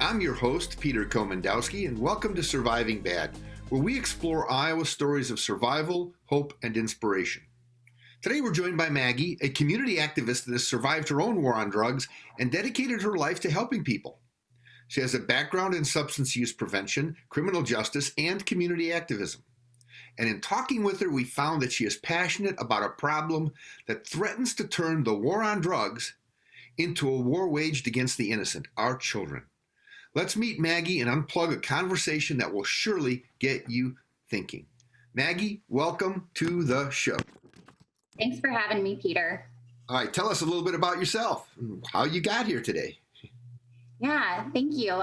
I'm your host, Peter Komendowski, and welcome to Surviving Bad, where we explore Iowa stories of survival, hope, and inspiration. Today we're joined by Maggie, a community activist that has survived her own war on drugs and dedicated her life to helping people. She has a background in substance use prevention, criminal justice, and community activism. And in talking with her, we found that she is passionate about a problem that threatens to turn the war on drugs into a war waged against the innocent, our children. Let's meet Maggie and unplug a conversation that will surely get you thinking. Maggie, welcome to the show. Thanks for having me, Peter. All right, tell us a little bit about yourself and how you got here today. Yeah, thank you.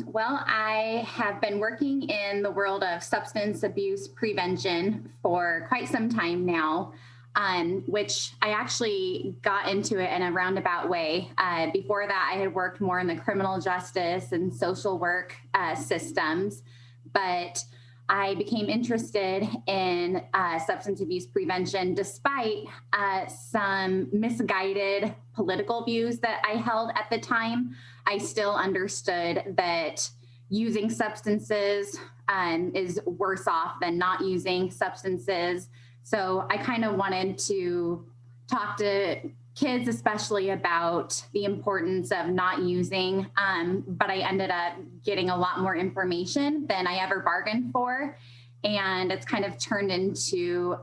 Well, I have been working in the world of substance abuse prevention for quite some time now, which I actually got into it in a roundabout way. Before that, I had worked more in the criminal justice and social work systems, but I became interested in substance abuse prevention despite some misguided political views that I held at the time. I still understood that using substances is worse off than not using substances. So I kind of wanted to talk to kids, especially about the importance of not using, but I ended up getting a lot more information than I ever bargained for. And it's kind of turned into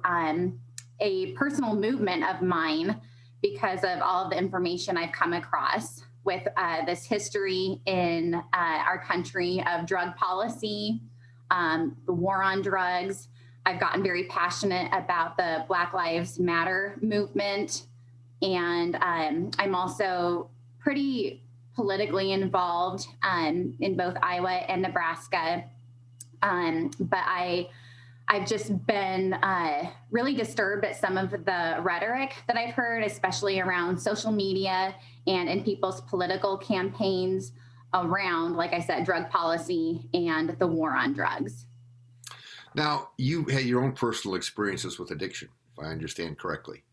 a personal movement of mine because of all of the information I've come across with this history in our country of drug policy, the war on drugs. I've gotten very passionate about the Black Lives Matter movement. And I'm also pretty politically involved in both Iowa and Nebraska. But I've just been really disturbed at some of the rhetoric that I've heard, especially around social media and in people's political campaigns around, like I said, drug policy and the war on drugs. Now, you had your own personal experiences with addiction, if I understand correctly.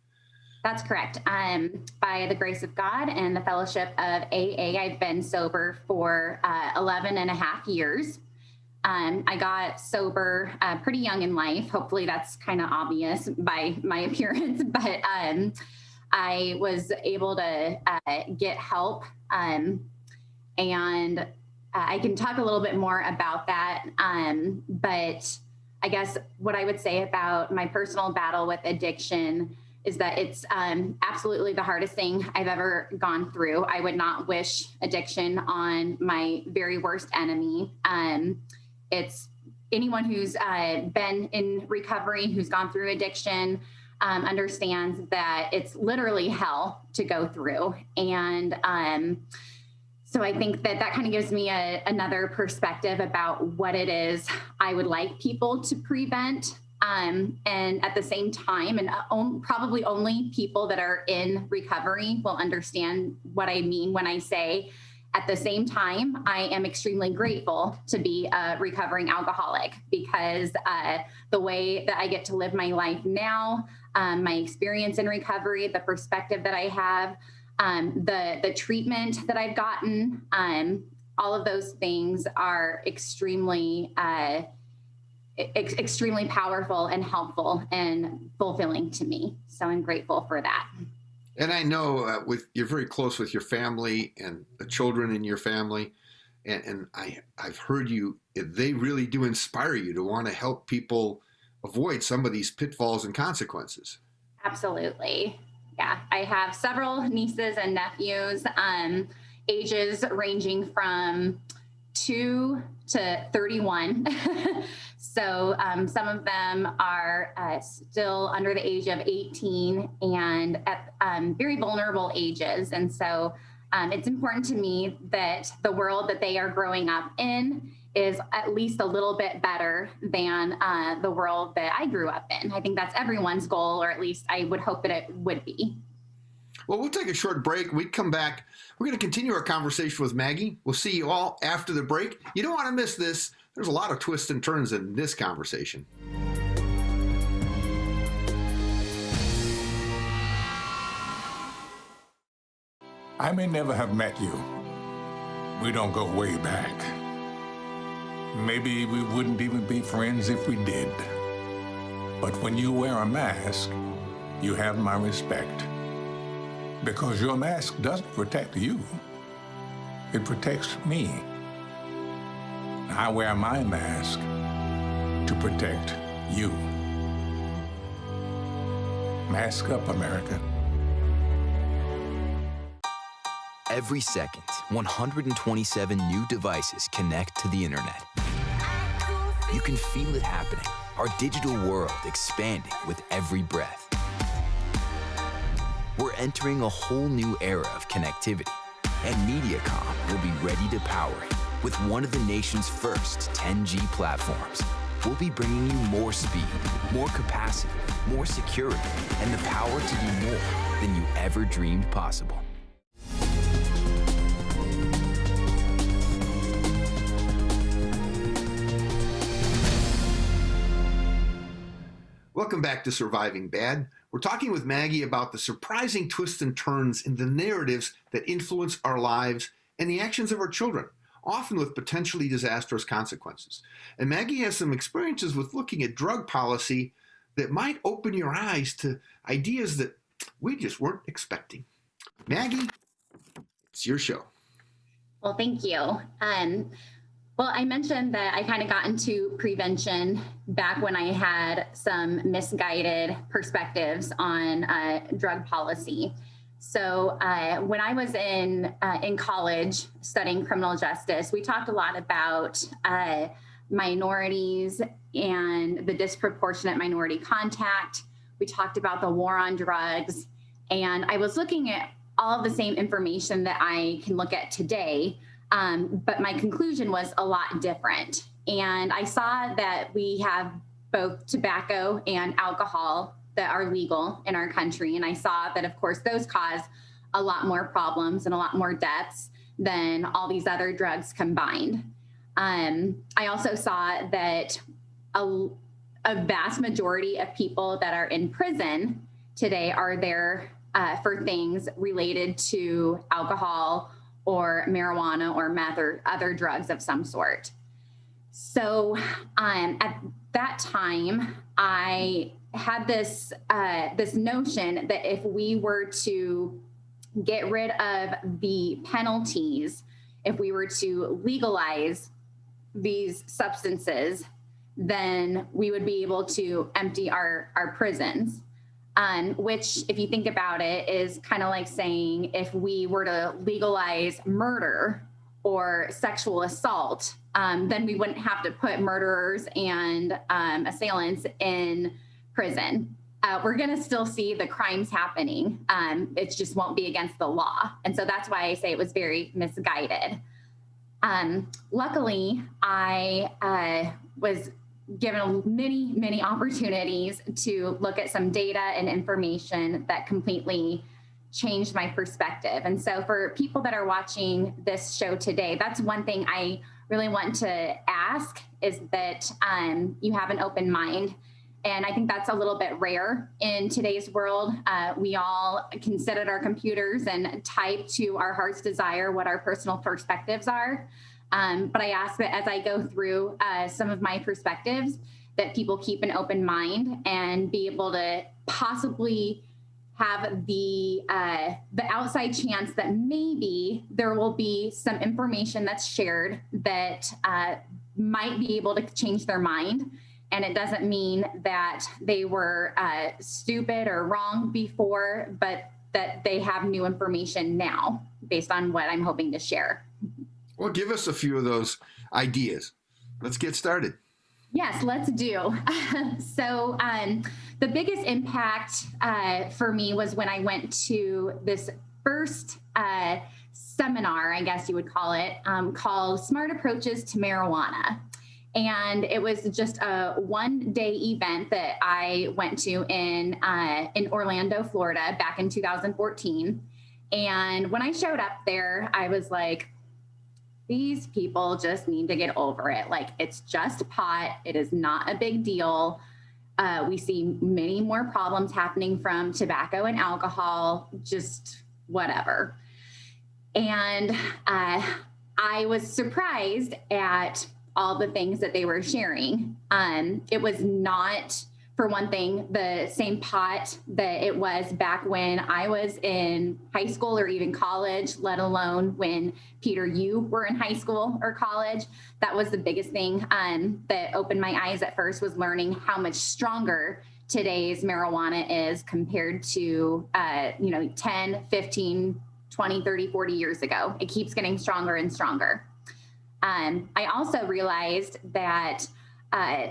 That's correct. By the grace of God and the fellowship of AA, I've been sober for 11 and a half years. I got sober pretty young in life. Hopefully that's kind of obvious by my appearance, but I was able to get help. And I can talk a little bit more about that. But I guess what I would say about my personal battle with addiction is that it's absolutely the hardest thing I've ever gone through. I would not wish addiction on my very worst enemy. It's anyone who's been in recovery, who's gone through addiction, understands that it's literally hell to go through. And so I think that kind of gives me another perspective about what it is I would like people to prevent. And at the same time, and probably only people that are in recovery will understand what I mean when I say, at the same time, I am extremely grateful to be a recovering alcoholic because the way that I get to live my life now, my experience in recovery, the perspective that I have, the treatment that I've gotten, all of those things are extremely powerful and helpful and fulfilling to me. So I'm grateful for that. And I know you're very close with your family and the children in your family. And I've heard they really do inspire you to want to help people avoid some of these pitfalls and consequences. Absolutely. Yeah. I have several nieces and nephews, ages ranging from 2 to 31. So some of them are still under the age of 18 and at very vulnerable ages. And so it's important to me that the world that they are growing up in is at least a little bit better than the world that I grew up in. I think that's everyone's goal, or at least I would hope that it would be. Well, we'll take a short break. We come back. We're going to continue our conversation with Maggie. We'll see you all after the break. You don't want to miss this. There's a lot of twists and turns in this conversation. I may never have met you, We don't go way back. Maybe we wouldn't even be friends if we did. But when you wear a mask, you have my respect. Because your mask doesn't protect you. It protects me. I wear my mask to protect you. Mask up, America. Every second, 127 new devices connect to the internet. You can feel it happening, our digital world expanding with every breath. We're entering a whole new era of connectivity, and Mediacom will be ready to power it with one of the nation's first 10G platforms. We'll be bringing you more speed, more capacity, more security, and the power to do more than you ever dreamed possible. Welcome back to Surviving Bad. We're talking with Maggie about the surprising twists and turns in the narratives that influence our lives and the actions of our children, often with potentially disastrous consequences. And Maggie has some experiences with looking at drug policy that might open your eyes to ideas that we just weren't expecting. Maggie, it's your show. Well, thank you. Well, I mentioned that I kind of got into prevention back when I had some misguided perspectives on drug policy. So when I was in college studying criminal justice, we talked a lot about minorities and the disproportionate minority contact. We talked about the war on drugs. And I was looking at all of the same information that I can look at today. But my conclusion was a lot different. And I saw that we have both tobacco and alcohol that are legal in our country. And I saw that, of course, those cause a lot more problems and a lot more deaths than all these other drugs combined. I also saw that a vast majority of people that are in prison today are there for things related to alcohol or marijuana or meth or other drugs of some sort. So at that time, I had this notion that if we were to get rid of the penalties, if we were to legalize these substances, then we would be able to empty our prisons. Which, if you think about it, is kind of like saying if we were to legalize murder or sexual assault, then we wouldn't have to put murderers and assailants in prison. We're going to still see the crimes happening. It just won't be against the law. And so that's why I say it was very misguided. Luckily, I was given many opportunities to look at some data and information that completely changed my perspective. And so for people that are watching this show today, that's one thing I really want to ask is that you have an open mind. And I think that's a little bit rare in today's world. We all can sit at our computers and type to our heart's desire what our personal perspectives are. But I ask that as I go through some of my perspectives, that people keep an open mind and be able to possibly have the outside chance that maybe there will be some information that's shared that might be able to change their mind. And it doesn't mean that they were stupid or wrong before, but that they have new information now based on what I'm hoping to share. Well, give us a few of those ideas. Let's get started. Yes, let's do. So the biggest impact for me was when I went to this first seminar, I guess you would call it, called Smart Approaches to Marijuana. And it was just a one-day event that I went to in Orlando, Florida, back in 2014. And when I showed up there, I was like, these people just need to get over it. Like, it's just pot. It is not a big deal. We see many more problems happening from tobacco and alcohol, just whatever. And I was surprised at all the things that they were sharing. It was not, for one thing, the same pot that it was back when I was in high school or even college, let alone when, Peter, you were in high school or college. That was the biggest thing that opened my eyes at first, was learning how much stronger today's marijuana is compared to, 10, 15, 20, 30, 40 years ago. It keeps getting stronger and stronger. I also realized that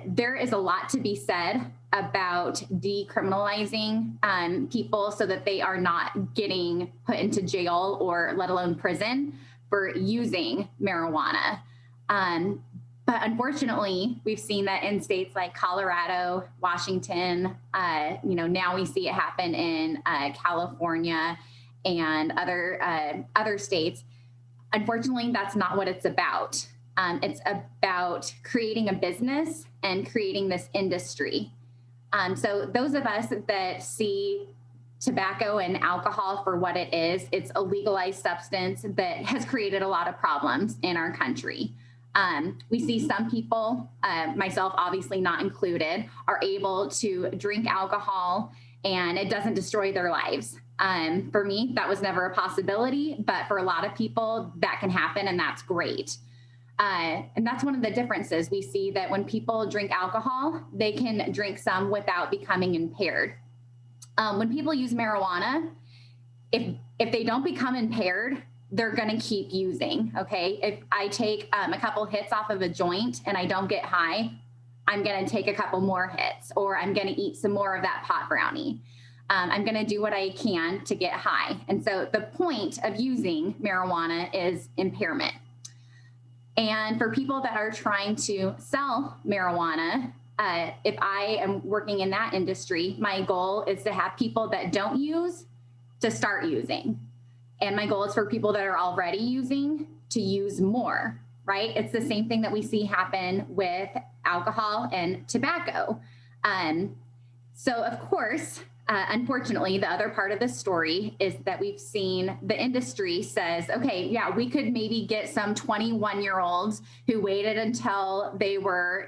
there is a lot to be said about decriminalizing people so that they are not getting put into jail or let alone prison for using marijuana. But unfortunately, we've seen that in states like Colorado, Washington, now we see it happen in California and other states. Unfortunately, that's not what it's about. It's about creating a business and creating this industry. So those of us that see tobacco and alcohol for what it is, it's a legalized substance that has created a lot of problems in our country. We see some people, myself obviously not included, are able to drink alcohol and it doesn't destroy their lives. For me, that was never a possibility, but for a lot of people that can happen, and that's great. And that's one of the differences. We see that when people drink alcohol, they can drink some without becoming impaired. When people use marijuana, if they don't become impaired, they're going to keep using. Okay. If I take a couple hits off of a joint and I don't get high, I'm going to take a couple more hits, or I'm going to eat some more of that pot brownie. I'm going to do what I can to get high. And so the point of using marijuana is impairment. And for people that are trying to sell marijuana, if I am working in that industry, my goal is to have people that don't use to start using. And my goal is for people that are already using to use more, right? It's the same thing that we see happen with alcohol and tobacco. So of course, unfortunately, the other part of the story is that we've seen the industry says, okay, yeah, we could maybe get some 21-year-olds who waited until they were,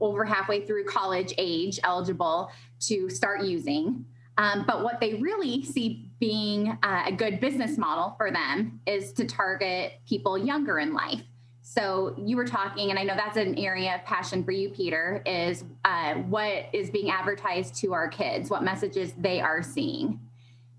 over halfway through college age eligible to start using. But what they really see being a good business model for them is to target people younger in life. So you were talking, and I know that's an area of passion for you, Peter, is what is being advertised to our kids, what messages they are seeing.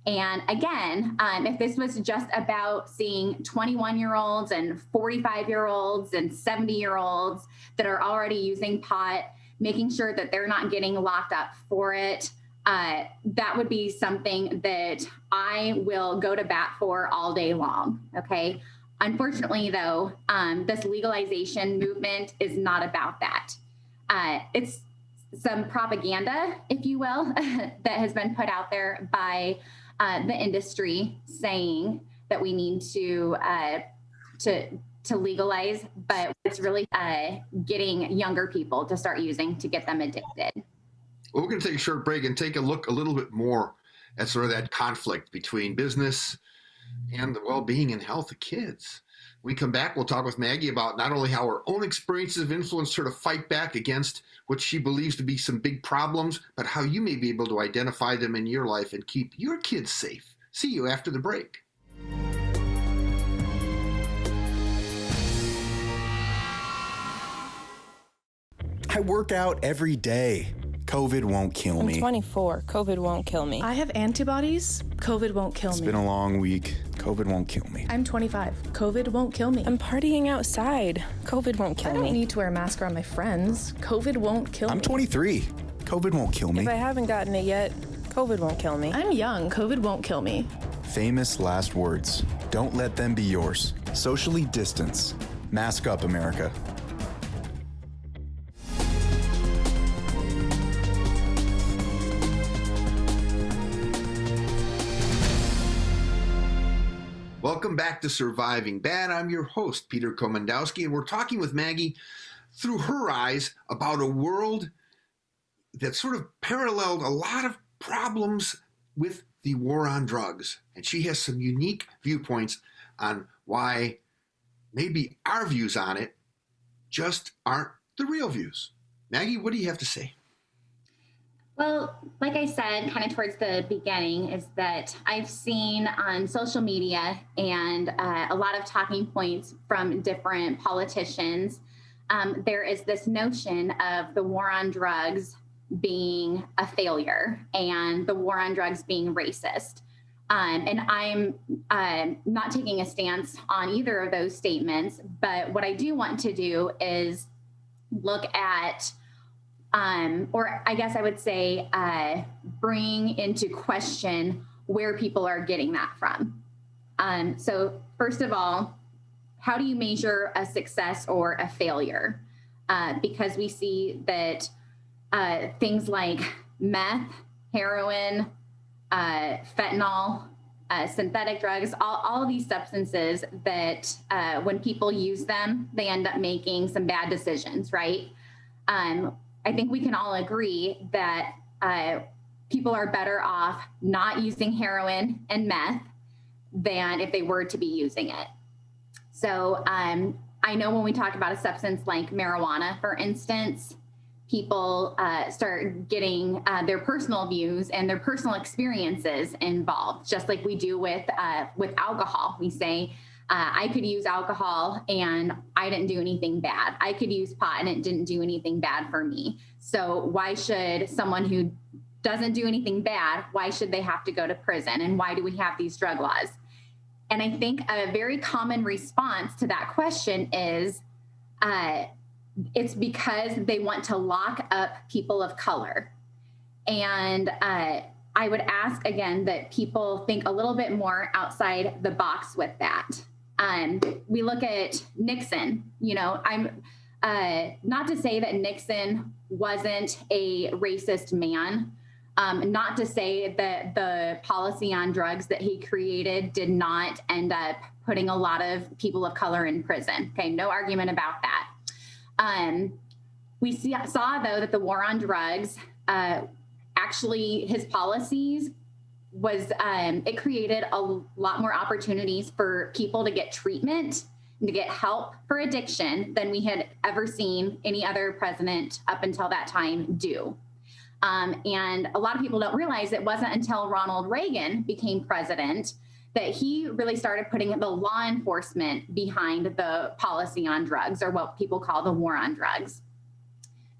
And again, if this was just about seeing 21-year-olds and 45-year-olds and 70-year-olds that are already using pot, making sure that they're not getting locked up for it, that would be something that I will go to bat for all day long, okay? Unfortunately, though, this legalization movement is not about that. It's some propaganda, if you will, that has been put out there by the industry saying that we need to legalize, but it's really getting younger people to start using to get them addicted. Well, we're going to take a short break and take a look a little bit more at sort of that conflict between business and the well-being and health of kids. When we come back, we'll talk with Maggie about not only how her own experiences have influenced her to fight back against what she believes to be some big problems, but how you may be able to identify them in your life and keep your kids safe. See you after the break. I work out every day. COVID won't kill me. I'm 24. COVID won't kill me. I have antibodies. COVID won't kill me. It's been a long week. COVID won't kill me. I'm 25. COVID won't kill me. I'm partying outside. COVID won't kill me. I don't need to wear a mask around my friends. COVID won't kill me. I'm 23. COVID won't kill me. If I haven't gotten it yet, COVID won't kill me. I'm young. COVID won't kill me. Famous last words. Don't let them be yours. Socially distance. Mask up, America. Welcome back to Surviving Bad. I'm your host, Peter Komendowski, and we're talking with Maggie through her eyes about a world that sort of paralleled a lot of problems with the war on drugs. And she has some unique viewpoints on why maybe our views on it just aren't the real views. Maggie, what do you have to say? Well, like I said, kind of towards the beginning, is that I've seen on social media and a lot of talking points from different politicians. There is this notion of the war on drugs being a failure and the war on drugs being racist. And I'm not taking a stance on either of those statements, but what I do want to do is look at, or I guess I would say, bring into question where people are getting that from. So first of all, how do you measure a success or a failure? Because we see that things like meth, heroin, fentanyl, synthetic drugs, all of these substances that when people use them, they end up making some bad decisions, right? I think we can all agree that people are better off not using heroin and meth than if they were to be using it. So I know when we talk about a substance like marijuana, for instance, people start getting their personal views and their personal experiences involved, just like we do with alcohol. We say, I could use alcohol and I didn't do anything bad. I could use pot and it didn't do anything bad for me. So why should someone who doesn't do anything bad, why should they have to go to prison? And why do we have these drug laws? And I think a very common response to that question is, it's because they want to lock up people of color. And I would ask again that people think a little bit more outside the box with that. We look at Nixon, I'm not to say that Nixon wasn't a racist man, not to say that the policy on drugs that he created did not end up putting a lot of people of color in prison. Okay, no argument about that. We saw, though, that the war on drugs, actually his policies was, it created a lot more opportunities for people to get treatment and to get help for addiction than we had ever seen any other president up until that time do. And a lot of people don't realize it wasn't until Ronald Reagan became president that he really started putting the law enforcement behind the policy on drugs, or what people call the war on drugs.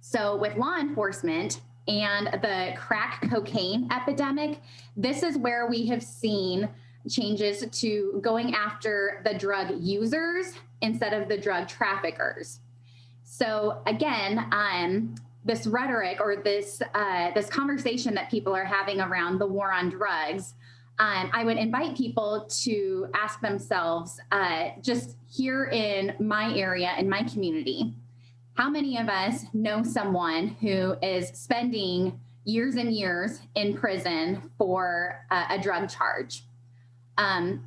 So with law enforcement and the crack cocaine epidemic, this is where we have seen changes to going after the drug users instead of the drug traffickers. So again, this rhetoric or this conversation that people are having around the war on drugs, I would invite people to ask themselves, just here in my area, in my community, how many of us know someone who is spending years and years in prison for a drug charge?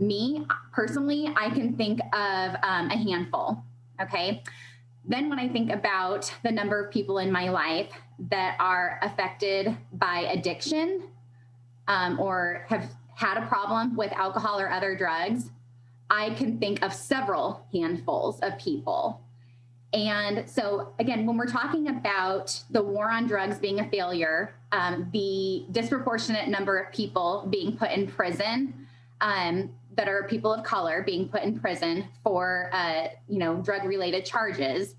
Me, personally, I can think of a handful, okay? Then when I think about the number of people in my life that are affected by addiction, or have had a problem with alcohol or other drugs, I can think of several handfuls of people. And so again, when we're talking about the war on drugs being a failure, the disproportionate number of people being put in prison, that are people of color being put in prison for, drug-related charges,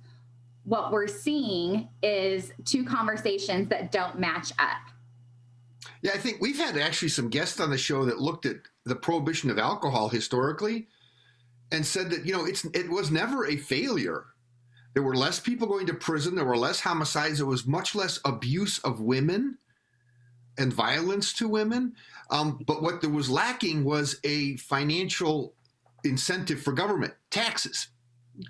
what we're seeing is two conversations that don't match up. Yeah, I think we've had actually some guests on the show that looked at the prohibition of alcohol historically and said that, it was never a failure. There were less people going to prison. There were less homicides. There was much less abuse of women and violence to women. But what there was lacking was a financial incentive for government, taxes.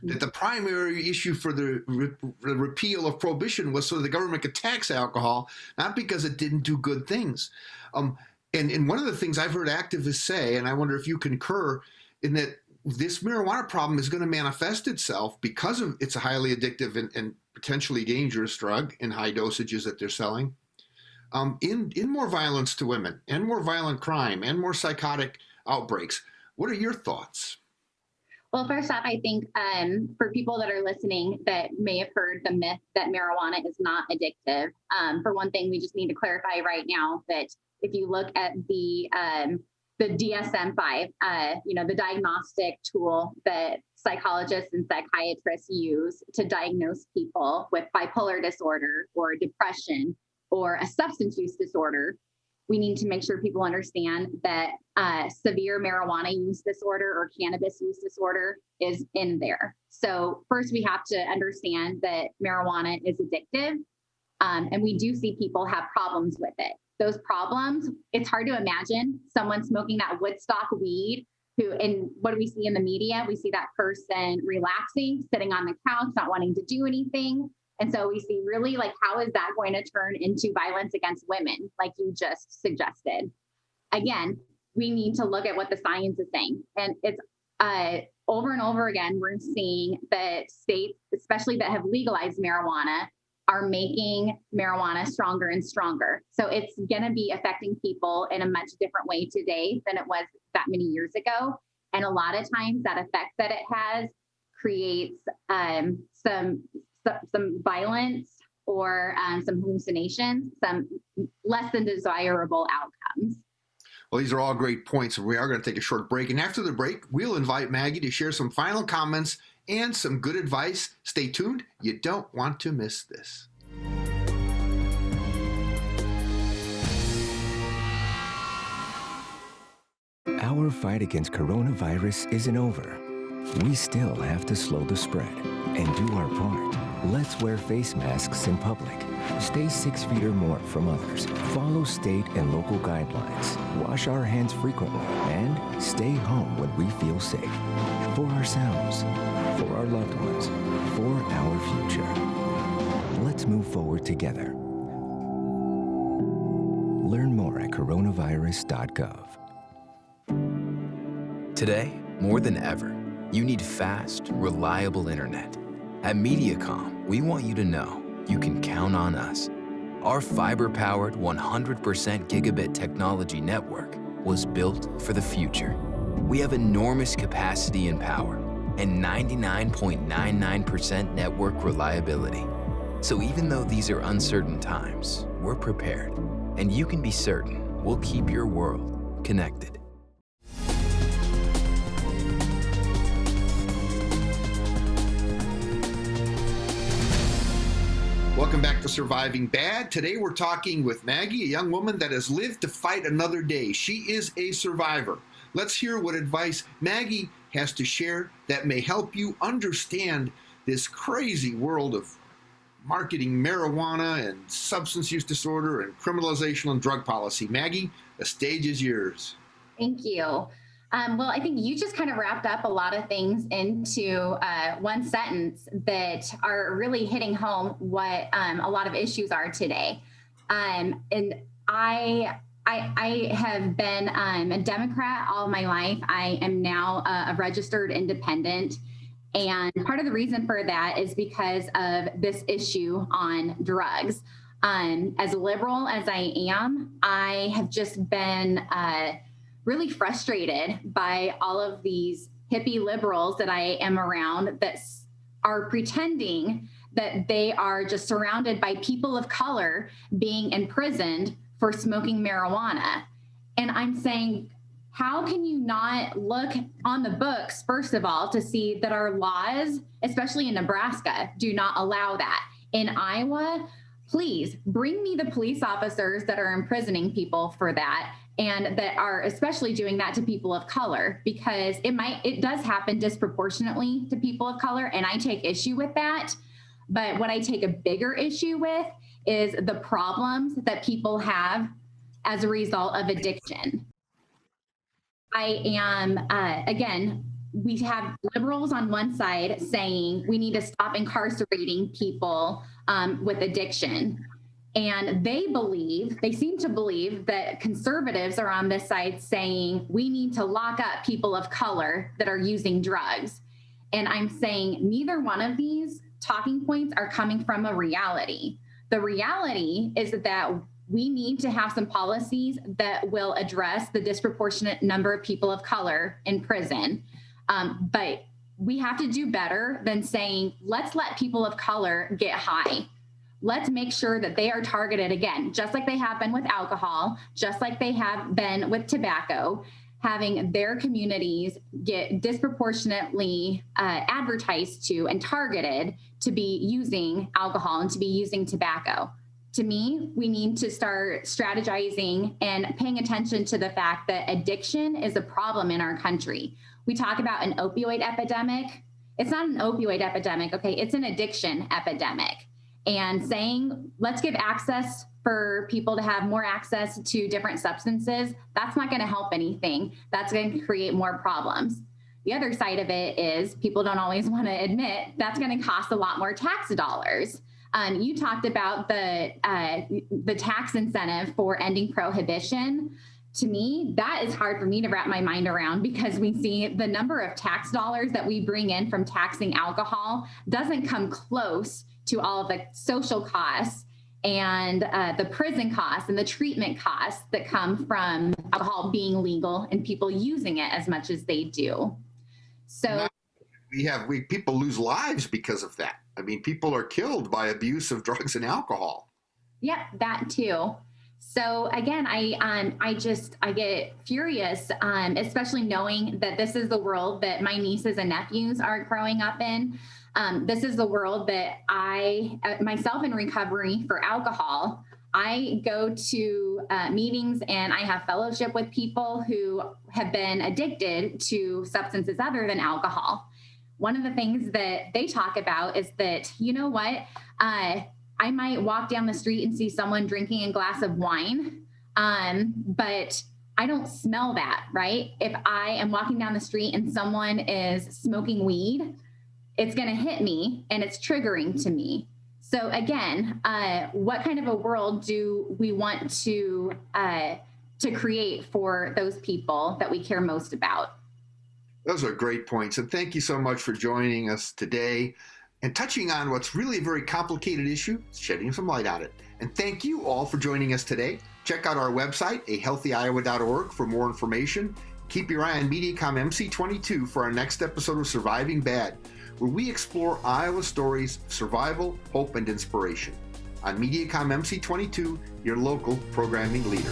That the primary issue for the repeal of prohibition was so the government could tax alcohol, not because it didn't do good things. And one of the things I've heard activists say, and I wonder if you concur, in that this marijuana problem is going to manifest itself because of it's a highly addictive and potentially dangerous drug in high dosages that they're selling, in more violence to women and more violent crime and more psychotic outbreaks. What are your thoughts? Well, first off, I think for people that are listening that may have heard the myth that marijuana is not addictive, for one thing, we just need to clarify right now that if you look at the DSM-5, the diagnostic tool that psychologists and psychiatrists use to diagnose people with bipolar disorder or depression or a substance use disorder, we need to make sure people understand that severe marijuana use disorder or cannabis use disorder is in there. So first, we have to understand that marijuana is addictive, and we do see people have problems with it. Those problems, it's hard to imagine someone smoking that Woodstock weed and what do we see in the media? We see that person relaxing, sitting on the couch, not wanting to do anything. And so we see really how is that going to turn into violence against women, like you just suggested? Again, we need to look at what the science is saying. And it's over and over again, we're seeing that states, especially that have legalized marijuana, are making marijuana stronger and stronger. So it's going to be affecting people in a much different way today than it was that many years ago. And a lot of times that effect that it has creates some violence or some hallucinations, some less than desirable outcomes. Well, these are all great points. We are going to take a short break. And after the break, we'll invite Maggie to share some final comments and some good advice. Stay tuned. You don't want to miss this. Our fight against coronavirus isn't over. We still have to slow the spread and do our part. Let's wear face masks in public. Stay 6 feet or more from others. Follow state and local guidelines. Wash our hands frequently and stay home when we feel safe. For ourselves, for our loved ones, for our future. Let's move forward together. Learn more at coronavirus.gov. Today, more than ever, you need fast, reliable internet. At Mediacom, we want you to know you can count on us. Our fiber-powered 100% gigabit technology network was built for the future. We have enormous capacity and power and 99.99% network reliability. So even though these are uncertain times, we're prepared. And you can be certain we'll keep your world connected. Welcome back to Surviving Bad. Today we're talking with Maggie, a young woman that has lived to fight another day. She is a survivor. Let's hear what advice Maggie has to share that may help you understand this crazy world of marketing marijuana and substance use disorder and criminalization and drug policy. Maggie, the stage is yours. Thank you. Well, I think you just kind of wrapped up a lot of things into one sentence that are really hitting home what a lot of issues are today. And I have been a Democrat all my life. I am now a registered independent. And part of the reason for that is because of this issue on drugs. As liberal as I am, I have just been really frustrated by all of these hippie liberals that I am around that are pretending that they are just surrounded by people of color being imprisoned for smoking marijuana. And I'm saying, how can you not look on the books, first of all, to see that our laws, especially in Nebraska, do not allow that? In Iowa, please bring me the police officers that are imprisoning people for that, and that are especially doing that to people of color, because it does happen disproportionately to people of color, and I take issue with that. But what I take a bigger issue with is the problems that people have as a result of addiction. I am, again, we have liberals on one side saying we need to stop incarcerating people with addiction. And they seem to believe that conservatives are on this side saying we need to lock up people of color that are using drugs. And I'm saying neither one of these talking points are coming from a reality. The reality is that we need to have some policies that will address the disproportionate number of people of color in prison. But we have to do better than saying, let's let people of color get high. Let's make sure that they are targeted again, just like they have been with alcohol, just like they have been with tobacco, having their communities get disproportionately advertised to and targeted to be using alcohol and to be using tobacco. To me, we need to start strategizing and paying attention to the fact that addiction is a problem in our country. We talk about an opioid epidemic. It's not an opioid epidemic, okay? It's an addiction epidemic. And saying, let's give access for people to have more access to different substances, that's not going to help anything. That's going to create more problems. The other side of it is people don't always want to admit that's going to cost a lot more tax dollars. You talked about the tax incentive for ending prohibition. To me, that is hard for me to wrap my mind around, because we see the number of tax dollars that we bring in from taxing alcohol doesn't come close to all of the social costs and the prison costs and the treatment costs that come from alcohol being legal and people using it as much as they do. So people lose lives because of that. I mean, people are killed by abuse of drugs and alcohol. Yep, that too. So again, I get furious, especially knowing that this is the world that my nieces and nephews are growing up in. This is the world that I, myself in recovery for alcohol, I go to meetings and I have fellowship with people who have been addicted to substances other than alcohol. One of the things that they talk about is that, you know what, I might walk down the street and see someone drinking a glass of wine, but I don't smell that, right? If I am walking down the street and someone is smoking weed, it's going to hit me and it's triggering to me. So again, what kind of a world do we want to create for those people that we care most about? Those are great points. And thank you so much for joining us today and touching on what's really a very complicated issue, shedding some light on it. And thank you all for joining us today. Check out our website, ahealthyiowa.org, for more information. Keep your eye on Mediacom MC22 for our next episode of Surviving Bad, where we explore Iowa stories of survival, hope, and inspiration. On Mediacom MC22, your local programming leader.